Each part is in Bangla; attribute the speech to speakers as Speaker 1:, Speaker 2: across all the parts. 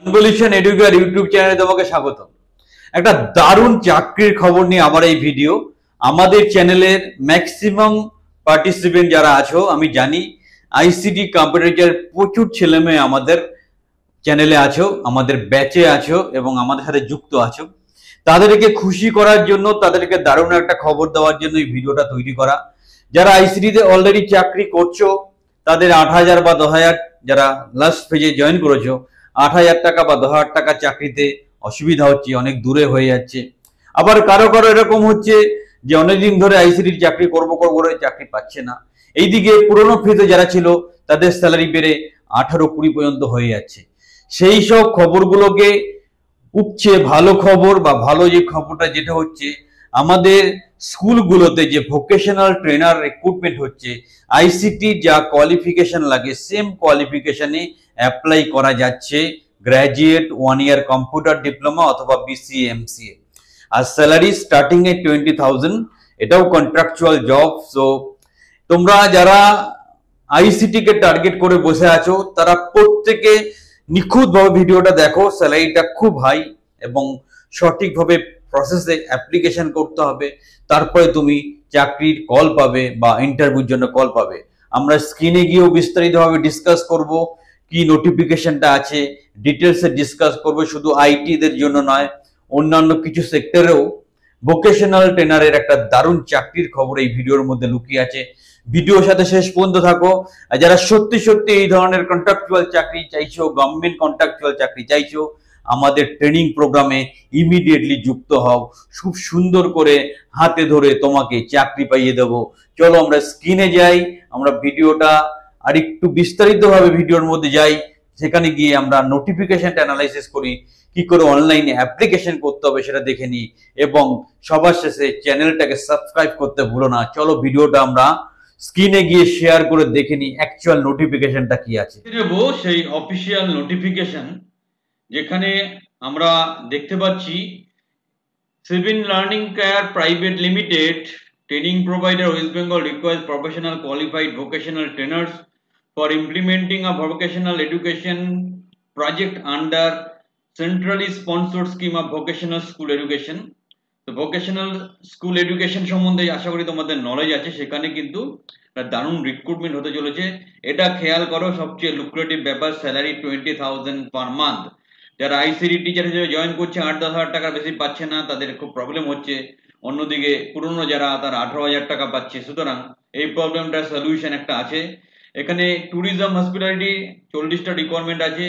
Speaker 1: কনভলিউশন এডুকেয়ার ইউটিউব চ্যানেলে তোমাকে স্বাগত। একটা দারুণ চাকরির খবর নিয়ে আমার এই ভিডিও। আমাদের চ্যানেলের ম্যাক্সিমাম পার্টিসিপেন্ট যারা আছো, আমি জানি আইসিটি কম্পিউটার প্রচুর ছেলে মেয়ে আমাদের চ্যানেলে আছো, আমাদের ব্যাচে আছো এবং আমাদের সাথে যুক্ত আছো। তাদেরকে খুশি করার জন্য, তাদেরকে দারুণ একটা খবর দেওয়ার জন্য এই ভিডিওটা তৈরি করা। যারা আইসিটিতে অলরেডি চাকরি করছো তাদের 8,000 বা 10,000, যারা লাস্ট ফেজে জয়েন করেছো 8,000 টাকা বা 10,000 টাকা চাকরিতে অসুবিধা হচ্ছে, অনেক দূরে হয়ে যাচ্ছে। আবার কারো কারো এরকম হচ্ছে যে অনেকদিন ধরে আইসিটির চাকরি করবো করবো করে চাকরি পাচ্ছে না। এইদিকে পুরোনো ফেজে যারা ছিল তাদের স্যালারি বেড়ে 18-20 পর্যন্ত হয়ে যাচ্ছে। সেই সব খবরগুলোকে উপচে ভালো খবর বা ভালো যে খবরটা যেটা হচ্ছে, আমাদের স্কুলগুলোতে যে ভোকেশনাল ট্রেনার রিক্রুটমেন্ট হচ্ছে, আইসিটি যা কোয়ালিফিকেশন লাগে সেম কোয়ালিফিকেশনে অ্যাপ্লাই করা যাচ্ছে গ্র্যাজুয়েট 1 ইয়ার কম্পিউটার ডিপ্লোমা অথবা বিসিএ এমসিএ। আর স্যালারি স্টার্টিং এ 20,000, এটাও কন্ট্রাকচুয়াল জব। সো তোমরা যারা আইসিটি কে টার্গেট করে বসে আছো তারা প্রত্যেকে নিখুঁতভাবে ভিডিওটা দেখো। স্যালারিটা খুব হাই এবং সঠিকভাবে প্রসেসে অ্যাপ্লিকেশন করতে হবে, তারপরে তুমি চাকরির কল পাবে বা ইন্টারভিউর জন্য কল পাবে। আমরা স্ক্রিনে গিয়েও বিস্তারিতভাবে ডিসকাস করব কি নোটিফিকেশনটা আছে, ডিটেলসে ডিসকাস করব। শুধু আইটি দের জন্য নয়, অন্যান্য কিছু সেক্টরেও ভোকেশনাল ট্রেনারের একটা দারুণ চাকরির খবর এই ভিডিওর মধ্যে লুকিয়ে আছে। ভিডিওর সাথে শেষ পর্যন্ত থাকো। আর যারা সত্যি সত্যি এই ধরনের কন্ট্রাকচুয়াল চাকরি চাইছো, গভর্নমেন্ট কন্ট্রাকচুয়াল চাকরি চাইছো, আমাদের ট্রেনিং প্রোগ্রামে ইমিডিয়েটলি যুক্ত হও। খুব সুন্দর করে হাতে ধরে তোমাকে চাকরি পাইয়ে দেবো। চলো আমরা স্ক্রিনে যাই, আমরা ভিডিওটা আর একটু বিস্তারিতভাবে ভিডিওর মধ্যে যাই, সেখানে গিয়ে আমরা নোটিফিকেশনটা অ্যানালাইসিস করি, কি করে অনলাইনে অ্যাপ্লিকেশন করতে হবে সেটা দেখে নিই, এবং সবার শেষে চ্যানেলটাকে সাবস্ক্রাইব করতে ভুলো না। চলো ভিডিওটা আমরা স্ক্রিনে গিয়ে শেয়ার করে দেখে নিই অ্যাকচুয়াল নোটিফিকেশনটা কি আছে। সেই অফিসিয়াল নোটিফিকেশন যেখানে আমরা দেখতে পাচ্ছি civil learning care private limited training provider West Bengal requires professional qualified vocational trainers for implementing a vocational education project under centrally sponsored scheme of vocational school education. তো ভোকেশনাল স্কুল এডুকেশন সম্বন্ধে আশা করি তোমাদের নলেজ আছে। সেখানে কিন্তু দারুণ রিক্রুটমেন্ট হতে চলেছে। এটা খেয়াল করো, সবচেয়ে লুক্রেটিভ ব্যাপার, স্যালারি 20,000 পার মান্থ। যারা আইসিডি টিচার হিসেবে জয়েন করছে 8-10 হাজার টাকার বেশি পাচ্ছে না, তাদের খুব প্রবলেম হচ্ছে। অন্যদিকে পুরনো যারা তারা 18,000 টাকা পাচ্ছে। সুতরাং এই প্রবলেমটার সলিউশন একটা আছে। এখানে ট্যুরিজম হসপিটালিটি 40টা রিকোয়ারমেন্ট আছে।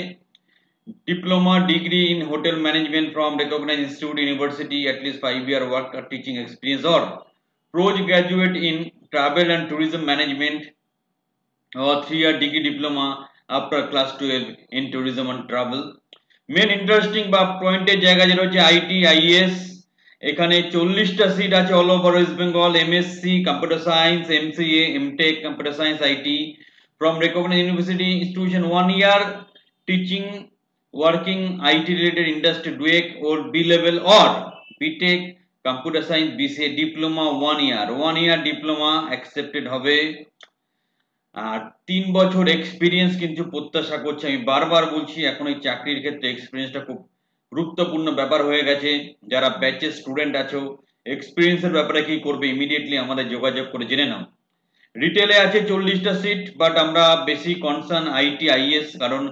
Speaker 1: Diploma degree in hotel management from recognised institute university, at least 5-year work or teaching experience, or post graduate in travel and tourism management or 3-year degree diploma after class 12 in tourism and travel. Main interesting বা পয়েন্টের জায়গা যেটা হচ্ছে আইটি আইএস। এখানে 40টা সিট আছে all over west Bengal. MSc computer science, MCA, MTech computer science IT from recognized university institution, 1 year teaching working IT related industry DUEC or B level or BTech computer science BCA diploma 1 year diploma accepted হবে। আর 3 বছর এক্সপিরিয়েন্স কিন্তু প্রত্যাশা করছে। আমি বারবার বলছি, এখন এই চাকরির ক্ষেত্রে এক্সপিরিয়েন্সটা খুব গুরুত্বপূর্ণ ব্যাপার হয়ে গেছে। যারা ব্যাচের স্টুডেন্ট আছো, এক্সপিরিয়েন্সের ব্যাপারে কি করবে ইমিডিয়েটলি আমাদের যোগাযোগ করে জেনে নাও। রিটেলে আছে 40টা সিট, বাট আমরা বেশি কনসার্ন আইটি আইএস, কারণ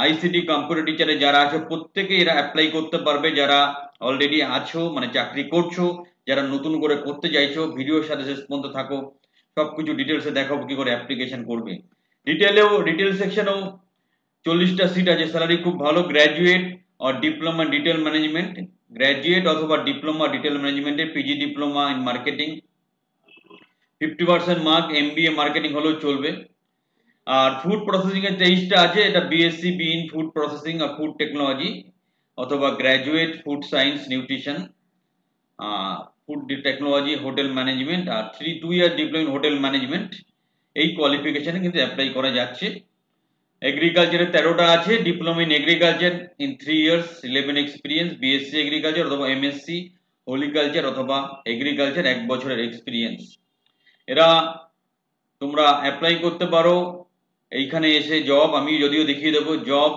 Speaker 1: আইসিটি কম্পিউটার টিচারে যারা আছে প্রত্যেকে এরা অ্যাপ্লাই করতে পারবে। যারা অলরেডি আছো মানে চাকরি করছো, যারা নতুন করে করতে চাইছো, ভিডিওর সাথে শেষ পর্যন্ত থাকো, সবকিছু ডিটেলসে দেখাবো কি করে অ্যাপ্লিকেশন করবে। ডিটেল সেকশনেও 40টা সিট আছে। স্যালারি খুব ভালো। গ্র্যাজুয়েট আর ডিপ্লোমা ডিটেল ম্যানেজমেন্ট, গ্র্যাজুয়েট অথবা ডিপ্লোমা ডিটেল ম্যানেজমেন্টে PG diploma in marketing, 50% mark MBA marketing হলেও চলবে। আর ফুড প্রসেসিং এর 23টা আছে। এটা BSc B in food processing আর ফুড টেকনোলজি অথবা graduate food science nutrition, food technology, hotel management আর 2 year diploma in hotel management. এই কোয়ালিফিকেশনে কিন্তু অ্যাপ্লাই করা যাচ্ছে। এগ্রিকালচারে 13টা আছে। Diploma in agriculture in 3 years 11 experience, BSc agriculture অথবা এমএসসি হর্টিকালচার অথবা এগ্রিকালচার 1 বছরের এক্সপিরিয়েন্স। এরা তোমরা অ্যাপ্লাই করতে পারো। এইখানে এসে জব আমি যদিও দেখিয়ে দেবো, জব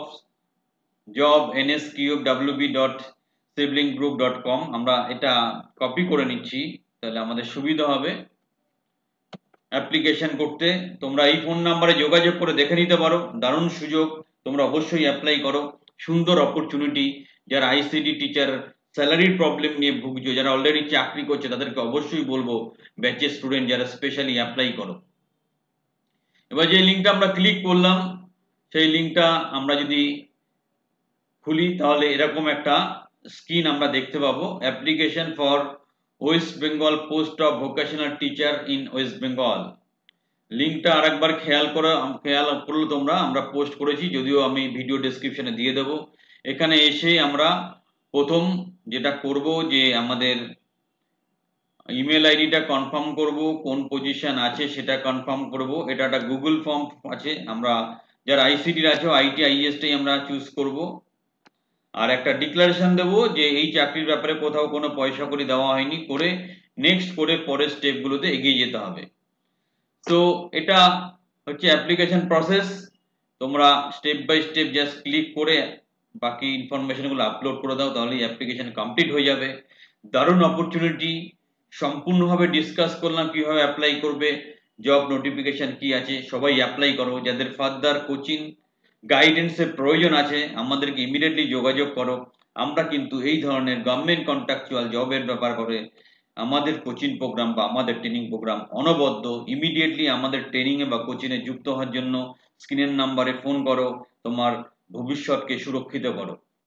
Speaker 1: jobnsqfwb.siblinggroup.com, আমরা এটা কপি করে নিচ্ছি, তাহলে আমাদের সুবিধা হবে অ্যাপ্লিকেশন করতে। তোমরা এই ফোন নাম্বারে যোগাযোগ করে দেখে নিতে পারো, দারুণ সুযোগ, তোমরা অবশ্যই অ্যাপ্লাই করো। সুন্দর অপরচুনিটি। যারা আইসিডি টিচার স্যালারির প্রবলেম নিয়ে ভুগছো, যারা অলরেডি চাকরি করছে, তাদেরকে অবশ্যই বলবো ব্যাচের স্টুডেন্ট যারা স্পেশালি অ্যাপ্লাই করো। এবার যে লিঙ্কটা আমরা ক্লিক করলাম, সেই লিঙ্কটা আমরা যদি খুলি তাহলে এরকম একটা স্ক্রিন আমরা দেখতে পাবো, application for West Bengal post of vocational teacher in West Bengal. লিঙ্কটা আরেকবার খেয়াল করলো তোমরা, আমরা পোস্ট করেছি, যদিও আমি ভিডিও ডেসক্রিপশনে দিয়ে দেবো। এখানে এসে আমরা প্রথম যেটা করব যে আমাদের ইমেল আইডিটা কনফার্ম করব, কোন পজিশন আছে সেটা কনফার্ম করব। এটা একটা গুগল ফর্ম আছে, আমরা যারা আইসিটির আছে ITIS-টাই আমরা চুজ করব। আর একটা ডিক্লারেশন দেব যে এই চাকরির ব্যাপারে কোথাও কোনো পয়সা করে দেওয়া হয়নি, করে নেক্সট করে পরের স্টেপগুলোতে এগিয়ে যেতে হবে। তো এটা হচ্ছে অ্যাপ্লিকেশন প্রসেস। তোমরা step by step just click করে বাকি ইনফরমেশনগুলো আপলোড করে দাও, তাহলেই অ্যাপ্লিকেশন কমপ্লিট হয়ে যাবে। দারুণ অপরচুনিটি, সম্পূর্ণভাবে ডিসকাস করলাম কিভাবে অ্যাপ্লাই করবে, জব নোটিফিকেশন কি আছে, সবাই অ্যাপ্লাই করো। যাদের ফার্দার কোচিং গাইডেন্সের প্রয়োজন আছে আমাদেরকে ইমিডিয়েটলি যোগাযোগ করো। আমরা কিন্তু এই ধরনের গভর্নমেন্ট কন্ট্রাকচুয়াল জবের ব্যাপার করে আমাদের কোচিং প্রোগ্রাম বা আমাদের ট্রেনিং প্রোগ্রাম অনবদ্য। ইমিডিয়েটলি আমাদের ট্রেনিংয়ে বা কোচিংয়ে যুক্ত হওয়ার জন্য স্ক্রিনের নাম্বারে ফোন করো, তোমার ভবিষ্যৎকে সুরক্ষিত করো।